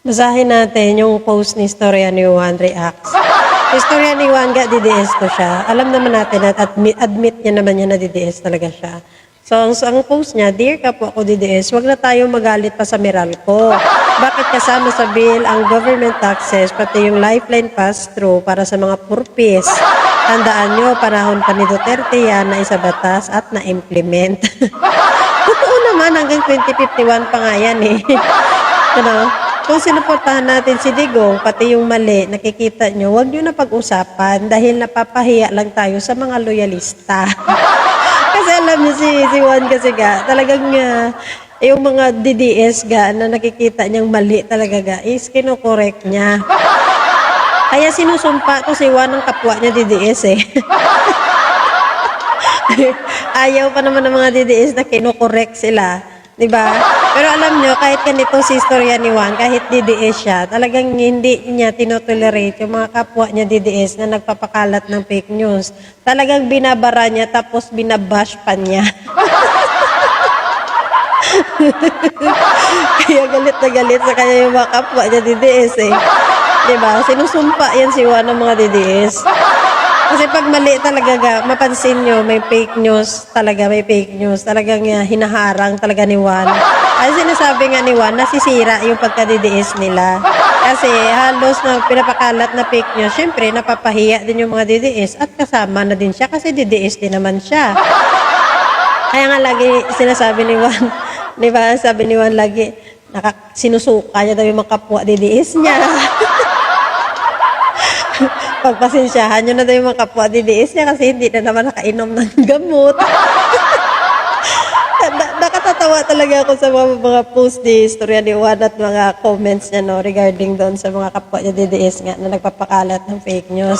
Basahin natin yung post ni Storya ni Juan Reacts. Storya ni Juan, DDS to siya. Alam naman natin at admit niya naman niya na DDS talaga siya. So, ang post niya, Dear kapwa ko DDS, wag na tayo magalit pa sa Meralco. Bakit kasama sa bill ang government taxes, pati yung lifeline pass-through para sa mga purpose? Tandaan nyo, panahon pa ni Duterte yan na isa batas at na-implement. Totoo naman, hanggang 2051 pa nga yan eh. Kung sinuportahan natin si Digong, pati yung mali, nakikita nyo, huwag nyo na pag-usapan dahil napapahiya lang tayo sa mga loyalista. Kasi alam nyo si Juan kasi talagang yung mga DDS na nakikita niyang mali talaga is kinokorek niya. Kaya sinusumpa to si Juan ng kapwa niya DDS eh. Ayaw pa naman ng mga DDS na kinokorek sila. Diba? Pero alam nyo, kahit ganito si Storya ni Juan, kahit DDS siya, talagang hindi niya tinotolerate yung mga kapwa niya DDS na nagpapakalat ng fake news. Talagang binabara niya tapos binabash pa niya. Kaya galit na galit sa kanya yung mga kapwa niya DDS eh. Diba? Sinusumpa yan si Juan ng mga DDS. Kasi pag mali talaga, mapansin nyo, may fake news talaga, may fake news. Talagang hinaharang talaga ni Juan. Ay sinasabi nga ni Juan, nasisira yung pagka-DDS nila. Kasi halos na pinapakalat na fake news, syempre napapahiya din yung mga DDS at kasama na din siya kasi DDS din naman siya. Kaya nga lagi sinasabi ni Juan, di ba, sabi ni Juan lagi, sinusuka niya daw yung mga kapwa DDS niya. Pagpasensyahan nyo na daw yung mga kapwa DDS niya kasi hindi na naman nakainom ng gamot. Nakatatawa talaga ako sa mga post ni Storya ni Juan at mga comments niya regarding doon sa mga kapwa niya DDS nga na nagpapakalat ng fake news.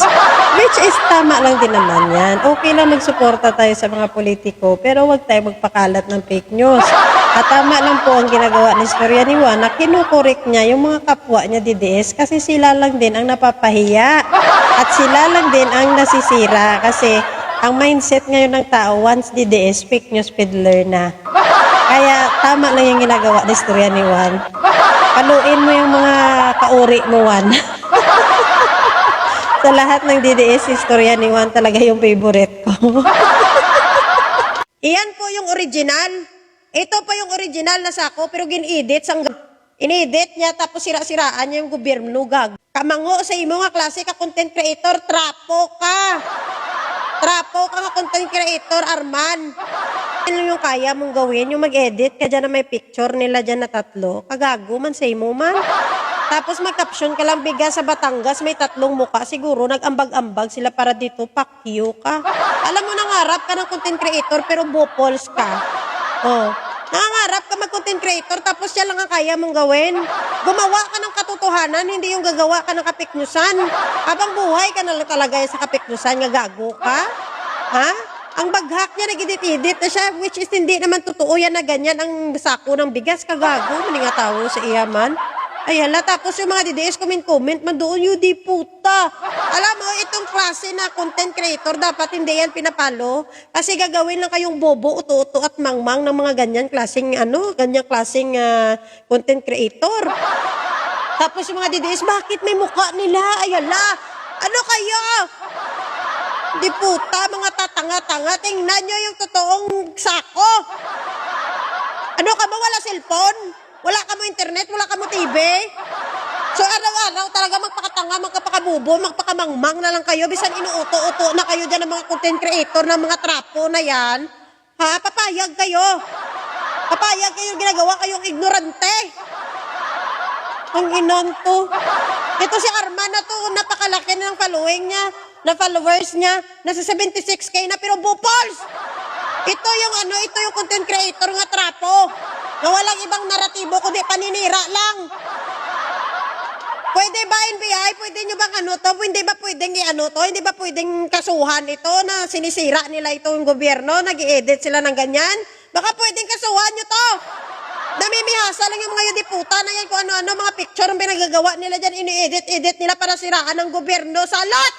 Which is tama lang din naman yan. Okay lang magsuporta tayo sa mga politiko pero wag tayo magpakalat ng fake news. At tama lang po ang ginagawa ni Storya ni Juan na kinukorek niya yung mga kapwa niya DDS kasi sila lang din ang napapahiya at sila lang din ang nasisira kasi ang mindset ngayon ng tao once DDS, fake news peddler na. Kaya tama lang yung ginagawa ni Storya ni Juan. Paluin mo yung mga kauri mo, Juan. Sa lahat ng DDS, si Storya ni Juan talaga yung favorite ko. Iyan po yung original. Ito pa yung original na sako, pero gin-edit. In-edit niya, tapos sira-siraan niya yung gobyerno. Kamango sa imo nga klase ka content creator, trapo ka. Trapo ka content creator, Arman. Ano yung kaya mong gawin? Yung mag-edit ka dyan na may picture nila dyan na tatlo. Kagago man sa imo man. Tapos mag-caption ka lang, biga sa Batangas, may tatlong muka. Siguro nag-ambag-ambag sila para dito, pakyo ka. Alam mo, nangarap ka ng content creator, pero bupols ka. Oh. Nangangarap ka mag-content creator, tapos yan lang ang kaya mong gawin. Gumawa ka ng katotohanan, hindi yung gagawa ka ng kapiknyusan. Habang buhay ka na talaga sa kapiknyusan, gago ka. Ha? Ang baghak niya, nag-edit-edit na siya, which is hindi naman totoo yan na ganyan ang sako ng bigas, kagago. Mali nga tao sa iyaman. Ay hala, tapos yung mga DDS comment man doon, yung di puta. Alam mo, itong klase na content creator, dapat hindi yan pinapalo. Kasi gagawin lang kayong bobo, uto-uto at mangmang ng mga ganyan klaseng, content creator. Tapos yung mga DDS, bakit may mukha nila? Ay hala, ano kayo? Di puta, mga tatanga-tanga, tingnan nyo yung totoong sako. Ano ka ba, wala cellphone? Wala ka mo internet, wala ka mo TV. So araw-araw talaga magpakatanga, magpakabubo, magpakamangmang na lang kayo. Bisan inuuto-uto na kayo dyan ng mga content creator ng mga trapo na yan. Ha? Papayag kayo. Papayag kayo, ginagawa kayong ignorante. Ang inon to. Ito si Arman na to, napakalaki na ng following niya, na followers niya. Nasa 76K na, pero bupols! Ito yung content creator nga trapo. Na walang ibang naratibo kundi paninira lang. Pwede ba NBI? Pwede nyo bang Hindi ba pwedeng Hindi ba pwedeng kasuhan ito na sinisira nila ito yung gobyerno? Nag-i-edit sila ng ganyan? Baka pwedeng kasuhan nyo to. Namimihasa lang yung mga yudiputa na yan kung ano-ano, mga picture ang pinagagawa nila dyan, ini-edit nila para siraan ng gobyerno. Salot!